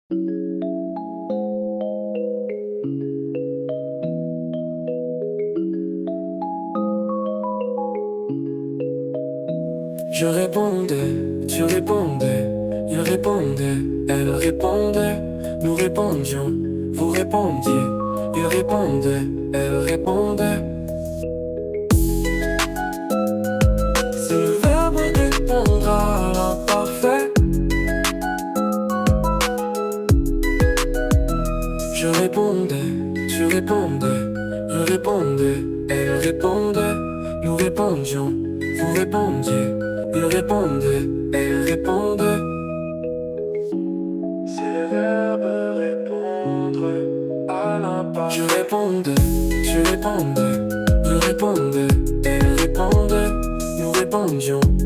Je répondais, tu répondais, il répondait, elle répondait, nous répondions, vous répondiez, il répondait, elle répondait. C'est le verbe répondre à l'imparfait. Je répondais, tu répondais, il répondait, elle répondait, nous répondions, vous répondiez. Il répondait, elle répondait. C'est le verbe répondre à l'imparfait. Je répondais, tu répondais, il répondait, elle répondait, nous répondions.